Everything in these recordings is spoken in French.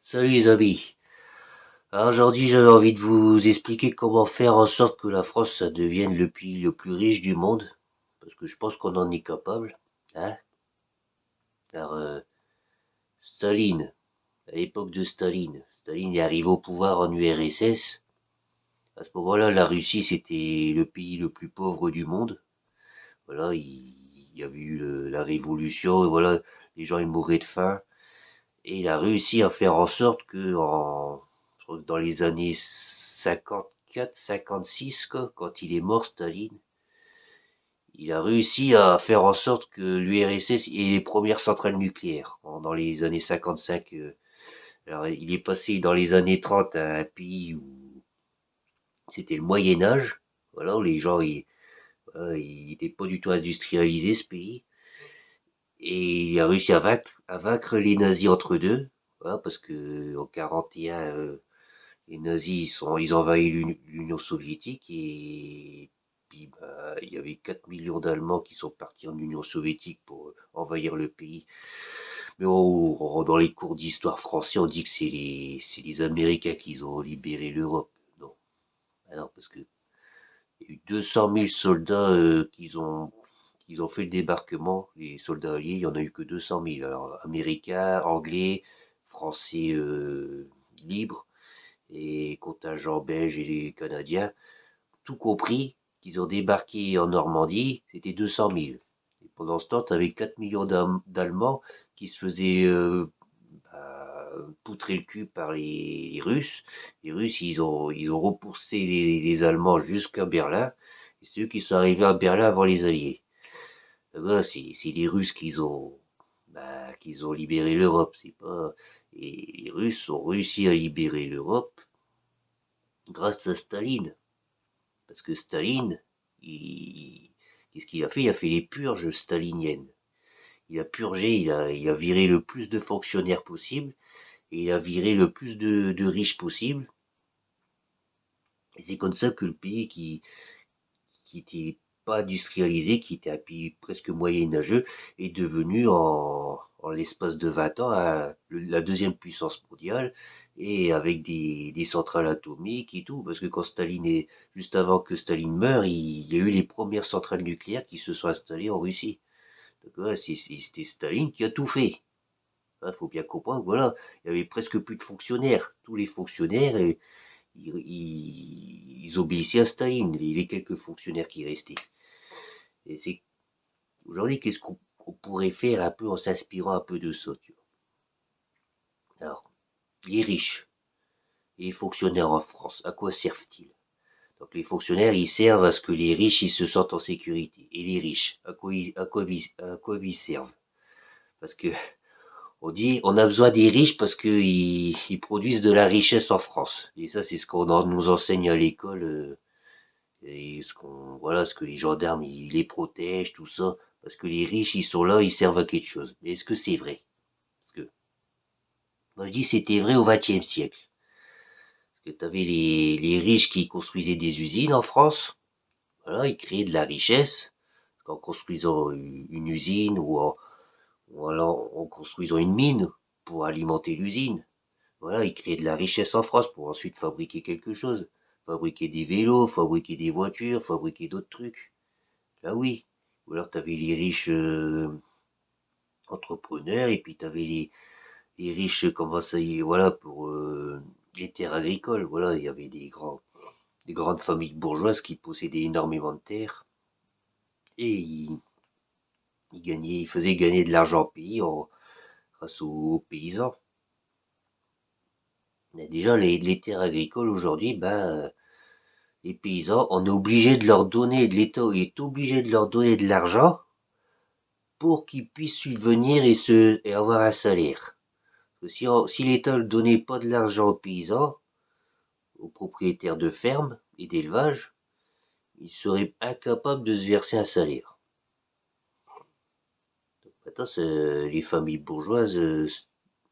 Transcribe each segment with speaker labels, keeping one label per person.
Speaker 1: Salut les amis. Alors aujourd'hui j'avais envie de vous expliquer comment faire en sorte que la France ça devienne le pays le plus riche du monde. Parce que je pense qu'on en est capable. Hein. Alors Staline, à l'époque de Staline est arrivé au pouvoir en URSS. À ce moment-là, la Russie c'était le pays le plus pauvre du monde. Voilà, il y avait eu la révolution et voilà, les gens ils mouraient de faim. Et il a réussi à faire en sorte que je crois que dans les années 54, 56, quoi, quand il est mort, Staline, il a réussi à faire en sorte que l'URSS ait les premières centrales nucléaires. Dans les années 55, alors il est passé dans les années 30 à un pays où c'était le Moyen Âge. Voilà, où les gens, voilà, ils n'étaient pas du tout industrialisés, ce pays. Et il a réussi à vaincre les nazis entre deux. Voilà, parce que en 41, les nazis, ils envahissent l'Union soviétique et puis bah, il y avait 4 millions d'Allemands qui sont partis en Union soviétique pour envahir le pays. Mais dans les cours d'histoire français, on dit que c'est les Américains qui ont libéré l'Europe. Non, ah non, parce que il y a eu 200 000 soldats qu'ils ont fait le débarquement. Les soldats alliés, il n'y en a eu que 200 000. Alors, américains, anglais, français libres et contingents belges et les Canadiens, tout compris, qu'ils ont débarqué en Normandie, c'était 200 000. Et pendant ce temps, tu avais 4 millions d'Allemands qui se faisaient poutrer le cul par les Russes. Les Russes, ils ont repoussé les Allemands jusqu'à Berlin. Et c'est eux qui sont arrivés à Berlin avant les Alliés. Là-bas, c'est les Russes qui ont libéré l'Europe. C'est pas... Et les Russes ont réussi à libérer l'Europe grâce à Staline. Parce que Staline, qu'est-ce qu'il a fait? Il a fait les purges staliniennes. Il a purgé, il a viré le plus de fonctionnaires possible et il a viré le plus de riches possible. Et c'est comme ça que le pays qui était pas industrialisé, qui était un pays presque moyenâgeux, est devenu en l'espace de 20 ans la deuxième puissance mondiale et avec des centrales atomiques et tout. Parce que juste avant que Staline meure, il y a eu les premières centrales nucléaires qui se sont installées en Russie. Donc ouais, c'était Staline qui a tout fait. Il faut bien comprendre, voilà, il y avait presque plus de fonctionnaires. Tous les fonctionnaires, ils obéissaient à Staline, les quelques fonctionnaires qui restaient. Et c'est aujourd'hui, qu'est-ce qu'on pourrait faire un peu en s'inspirant un peu de ça, tu vois. Alors, les riches et les fonctionnaires en France, à quoi servent-ils? Donc les fonctionnaires, ils servent à ce que les riches, ils se sentent en sécurité. Et les riches, à quoi ils servent? Parce que on dit, on a besoin des riches parce qu'ils produisent de la richesse en France. Et ça, c'est ce qu'on nous enseigne à l'école. Et voilà, ce que les gendarmes, ils les protègent, tout ça. Parce que les riches, ils sont là, ils servent à quelque chose. Mais est-ce que c'est vrai? Parce que, moi je dis c'était vrai au XXe siècle. Parce que tu avais les riches qui construisaient des usines en France. Voilà, ils créaient de la richesse. En construisant une usine ou alors en construisant une mine pour alimenter l'usine. Voilà, ils créaient de la richesse en France pour ensuite fabriquer quelque chose. Fabriquer des vélos, fabriquer des voitures, fabriquer d'autres trucs. Là oui. Ou alors tu avais les riches entrepreneurs et puis tu avais les riches, comment ça y est, voilà, pour les terres agricoles. Voilà, il y avait des grandes familles bourgeoises qui possédaient énormément de terres et ils faisaient gagner de l'argent au pays grâce aux paysans. Et déjà, les terres agricoles aujourd'hui, ben, les paysans, on est obligé de leur donner, l'État est obligé de leur donner de l'argent pour qu'ils puissent subvenir et avoir un salaire. Parce que si l'État ne donnait pas de l'argent aux paysans, aux propriétaires de fermes et d'élevage, ils seraient incapables de se verser un salaire. Donc maintenant, les familles bourgeoises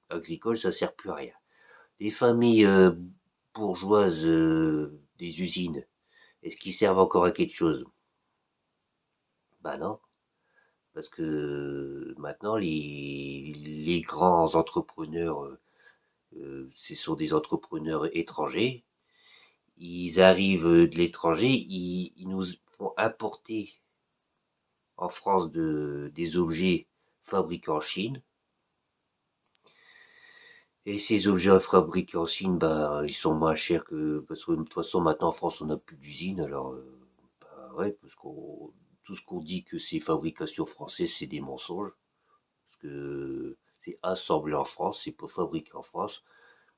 Speaker 1: agricoles, ça sert plus à rien. Les familles bourgeoises des usines, est-ce qu'ils servent encore à quelque chose? Bah non, parce que maintenant les grands entrepreneurs Ce sont des entrepreneurs étrangers. Ils arrivent de l'étranger, ils nous font importer en France des objets fabriqués en Chine. Et ces objets fabriqués en Chine, bah, ils sont moins chers que... Parce que de toute façon, maintenant en France, on n'a plus d'usine. Alors, bah, ouais, parce qu'on tout ce qu'on dit que c'est fabrication française, c'est des mensonges. Parce que c'est assemblé en France, c'est pas fabriqué en France.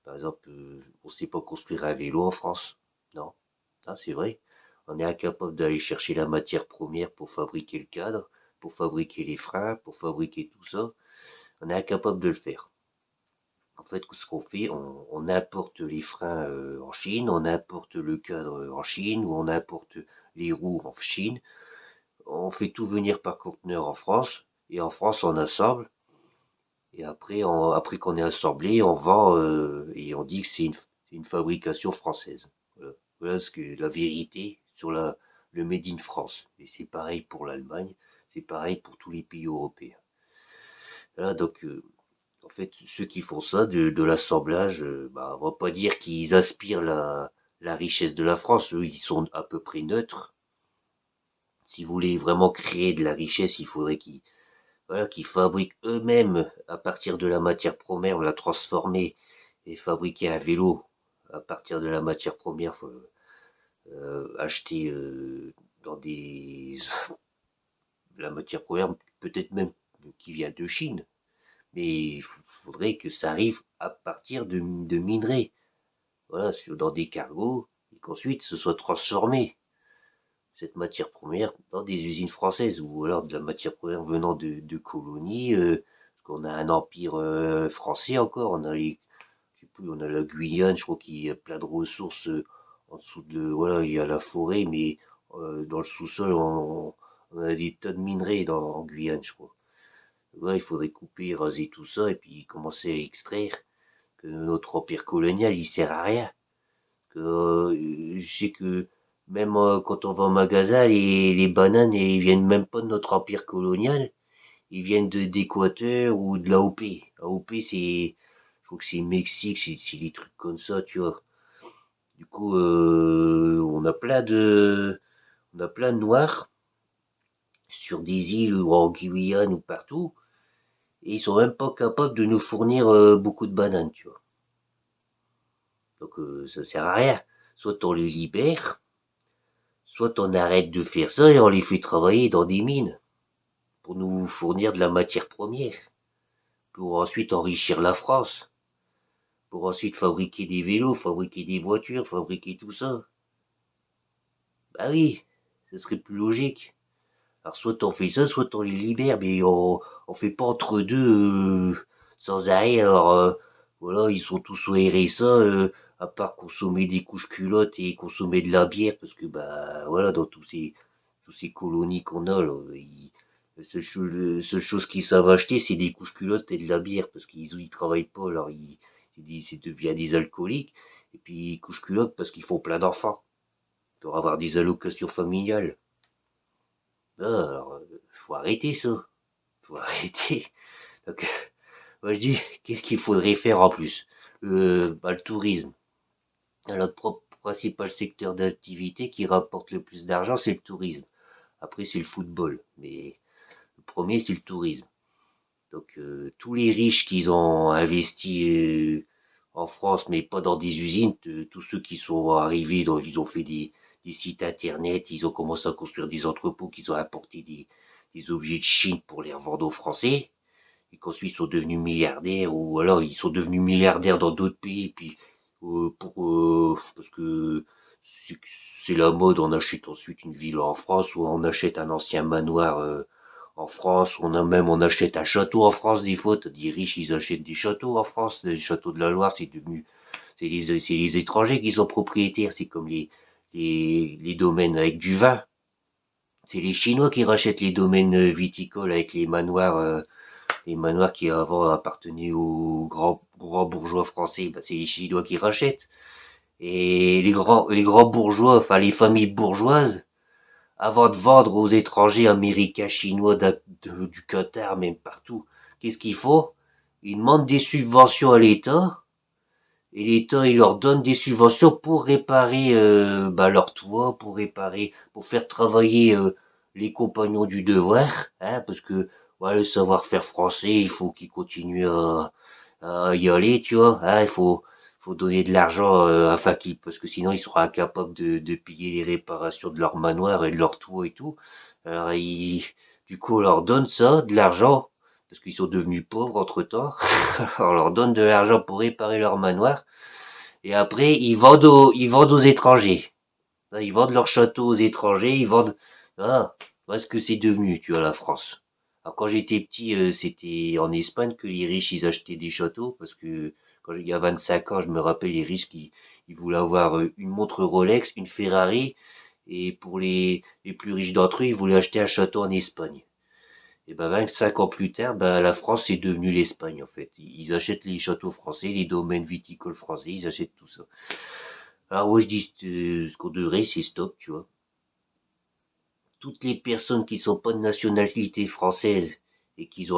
Speaker 1: Par exemple, on ne sait pas construire un vélo en France. Non, ça c'est vrai. On est incapable d'aller chercher la matière première pour fabriquer le cadre, pour fabriquer les freins, pour fabriquer tout ça. On est incapable de le faire. En fait, ce qu'on fait, on importe les freins en Chine, on importe le cadre en Chine, ou on importe les roues en Chine. On fait tout venir par conteneur en France, et en France, on assemble. Et après, après qu'on ait assemblé, on vend et on dit que c'est une fabrication française. Voilà, voilà ce que la vérité sur le Made in France. Et c'est pareil pour l'Allemagne, c'est pareil pour tous les pays européens. Voilà, donc en fait, ceux qui font ça, de l'assemblage, bah, on va pas dire qu'ils aspirent la richesse de la France. Eux, ils sont à peu près neutres. Si vous voulez vraiment créer de la richesse, il faudrait qu'ils voilà, qu'ils fabriquent eux-mêmes à partir de la matière première, la transformer et fabriquer un vélo à partir de la matière première achetée dans des la matière première peut-être même qui vient de Chine, mais il faudrait que ça arrive à partir de minerais, voilà, dans des cargos et qu'ensuite ce soit transformé cette matière première dans des usines françaises ou alors de la matière première venant de colonies. Parce qu'on a un empire français encore, on a je sais plus, on a la Guyane, je crois qu'il y a plein de ressources en dessous voilà, il y a la forêt, mais dans le sous-sol, on a des tas de minerais en Guyane, je crois. Ouais, il faudrait couper, raser tout ça et puis commencer à extraire. Que notre empire colonial, il sert à rien. Je sais que même quand on va au magasin, les bananes, ils viennent même pas de notre empire colonial. Ils viennent d'Équateur ou de l'AOP. AOP, je crois que c'est Mexique, c'est des trucs comme ça, tu vois. Du coup, on a plein de noirs sur des îles ou en Guyane ou partout. Et ils sont même pas capables de nous fournir beaucoup de bananes, tu vois. Donc, ça sert à rien. Soit on les libère, soit on arrête de faire ça et on les fait travailler dans des mines pour nous fournir de la matière première, pour ensuite enrichir la France, pour ensuite fabriquer des vélos, fabriquer des voitures, fabriquer tout ça. Bah oui, ce serait plus logique. Alors soit on fait ça, soit on les libère, mais on fait pas entre deux sans arrêt. Alors voilà, ils sont tous au RSA, à part consommer des couches culottes et consommer de la bière, parce que bah voilà, dans tous ces colonies qu'on a, là, la seule chose qu'ils savent acheter, c'est des couches culottes et de la bière, parce qu'ils travaillent pas, alors c'est devient des alcooliques, et puis couches culottes parce qu'ils font plein d'enfants, pour avoir des allocations familiales. Ah, alors, faut arrêter ça. Faut arrêter. Donc, moi je dis, qu'est-ce qu'il faudrait faire en plus bah, le tourisme. Notre principal secteur d'activité qui rapporte le plus d'argent, c'est le tourisme. Après, c'est le football. Mais le premier, c'est le tourisme. Donc, tous les riches qui ont investi en France, mais pas dans des usines, tous ceux qui sont arrivés, ils ont fait des sites internet, ils ont commencé à construire des entrepôts, qu'ils ont apporté des objets de Chine pour les revendre aux Français, et qu'ensuite ils sont devenus milliardaires, ou alors ils sont devenus milliardaires dans d'autres pays, puis parce que c'est c'est la mode, on achète ensuite une villa en France, ou on achète un ancien manoir en France, on achète un château en France des fois, t'as des riches, ils achètent des châteaux en France, les châteaux de la Loire, c'est les étrangers qui sont propriétaires, c'est comme les domaines avec du vin. C'est les Chinois qui rachètent les domaines viticoles avec les manoirs qui avant appartenaient aux grands bourgeois français, bah, c'est les Chinois qui rachètent. Et les grands bourgeois, enfin les familles bourgeoises, avant de vendre aux étrangers américains, chinois, du Qatar, même partout, qu'est-ce qu'il faut? Ils demandent des subventions à l'État Et l'État, il leur donne des subventions pour réparer leur toit, pour faire travailler les compagnons du devoir, hein, parce que voilà, le savoir-faire français, il faut qu'ils continuent à y aller, tu vois, hein, faut donner de l'argent afin qu'ils, parce que sinon ils seront incapables de payer les réparations de leur manoir et de leur toit et tout. Alors, du coup, on leur donne ça, de l'argent, parce qu'ils sont devenus pauvres entre-temps. On leur donne de l'argent pour réparer leur manoir. Et après, ils vendent aux étrangers. Ils vendent leurs châteaux aux étrangers, ils vendent. Voilà, voilà ce que c'est devenu, tu vois, la France. Alors, quand j'étais petit, c'était en Espagne que les riches, ils achetaient des châteaux, parce que il y a 25 ans, je me rappelle les riches qui ils voulaient avoir une montre Rolex, une Ferrari, et pour les plus riches d'entre eux, ils voulaient acheter un château en Espagne. Et ben 25 ans plus tard, ben la France est devenue l'Espagne en fait. Ils achètent les châteaux français, les domaines viticoles français, ils achètent tout ça. Alors moi je dis ce qu'on devrait, c'est stop, tu vois. Toutes les personnes qui sont pas de nationalité française et ils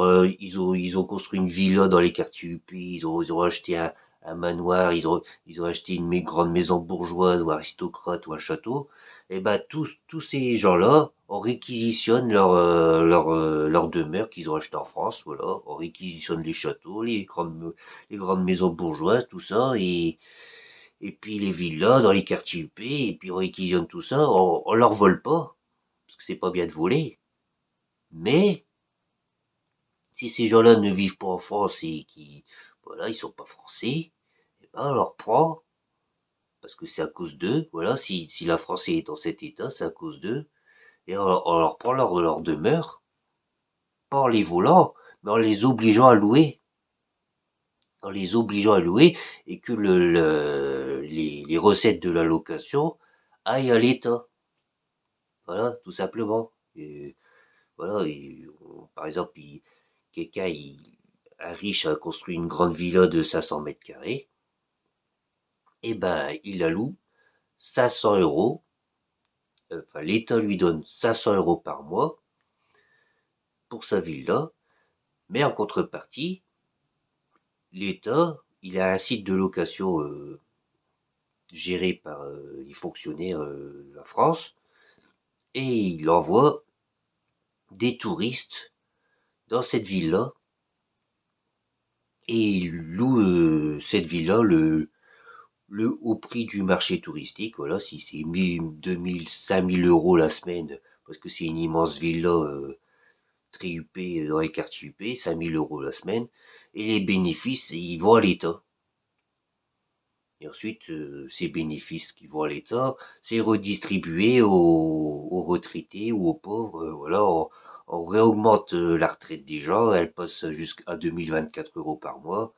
Speaker 1: ont construit une villa dans les quartiers UP, ils ont acheté un manoir, ils ont acheté une grande maison bourgeoise ou aristocrate ou un château, et ben tous ces gens-là, on réquisitionne leur demeure qu'ils ont acheté en France, voilà, on réquisitionne les châteaux, les grandes maisons bourgeoises, tout ça, et puis les villas dans les quartiers UP, et puis on réquisitionne tout ça, on leur vole pas, parce que c'est pas bien de voler. Mais si ces gens-là ne vivent pas en France et qui, voilà, ils sont pas français, eh ben on leur prend parce que c'est à cause d'eux. Voilà, si la France est dans cet état, c'est à cause d'eux. Et on leur prend leur demeure, pas en les volant, mais en les obligeant à louer, en les obligeant à louer, et que les recettes de la location aillent à l'État. Voilà, tout simplement. Et voilà, par exemple, quelqu'un, un riche a construit une grande villa de 500 mètres carrés, et ben, il la loue 500 euros, enfin, l'État lui donne 500 euros par mois pour sa villa, mais en contrepartie, l'État, il a un site de location géré par les fonctionnaires de la France, et il envoie des touristes dans cette villa, et il loue cette villa au prix du marché touristique, voilà, si c'est 1000, 2000, 5000 euros la semaine, parce que c'est une immense villa très huppée dans les quartiers huppés, 5000 euros la semaine, et les bénéfices, ils vont à l'État. Et ensuite, ces bénéfices qui vont à l'État, c'est redistribué aux retraités ou aux pauvres, voilà, on réaugmente la retraite des gens, elle passe jusqu'à 2024 euros par mois.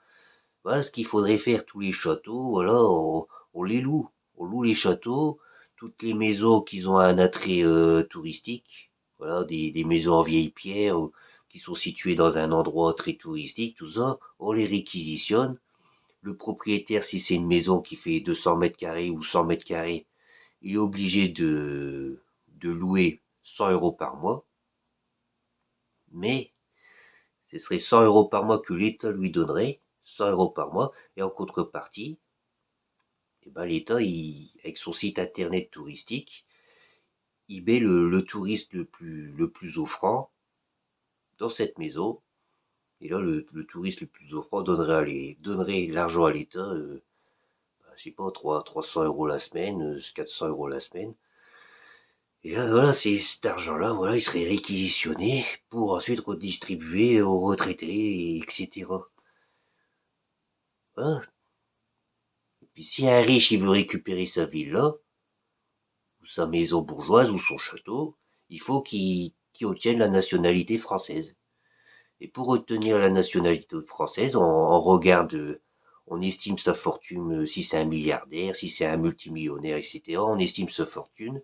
Speaker 1: Voilà ce qu'il faudrait faire, tous les châteaux, voilà, on les loue. On loue les châteaux, toutes les maisons qui ont un attrait touristique, voilà, des maisons en vieille pierre qui sont situées dans un endroit très touristique, tout ça, on les réquisitionne. Le propriétaire, si c'est une maison qui fait 200 mètres carrés ou 100 mètres carrés, il est obligé de louer 100 euros par mois, mais ce serait 100 euros par mois que l'État lui donnerait, 100 euros par mois, et en contrepartie, et ben l'État, avec son site internet touristique, il met le touriste le plus offrant dans cette maison. Et là, le touriste le plus offrant donnerait l'argent à l'État, je sais pas, 300 euros la semaine, 400 euros la semaine. Et là, voilà, cet argent-là, voilà, il serait réquisitionné pour ensuite redistribuer aux retraités, etc. Voilà. Et puis si un riche, il veut récupérer sa villa, ou sa maison bourgeoise, ou son château, il faut qu'il obtienne la nationalité française. Et pour obtenir la nationalité française, on regarde, on estime sa fortune, si c'est un milliardaire, si c'est un multimillionnaire, etc. On estime sa fortune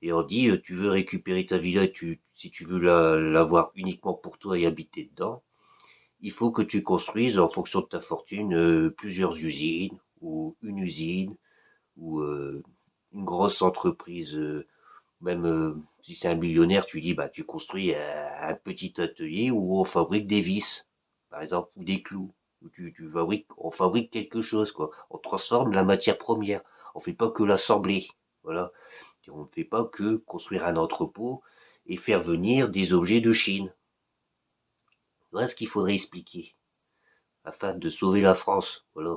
Speaker 1: et on dit, tu veux récupérer ta villa, si tu veux l'avoir uniquement pour toi et habiter dedans, il faut que tu construises en fonction de ta fortune plusieurs usines ou une usine ou une grosse entreprise. Même si c'est un millionnaire, tu dis, bah, tu construis un petit atelier où on fabrique des vis, par exemple, ou des clous. Où on fabrique quelque chose, quoi. transforme la matière première. On ne fait pas que l'assembler. Voilà. On ne fait pas que construire un entrepôt et faire venir des objets de Chine. Voilà ce qu'il faudrait expliquer afin de sauver la France. Voilà.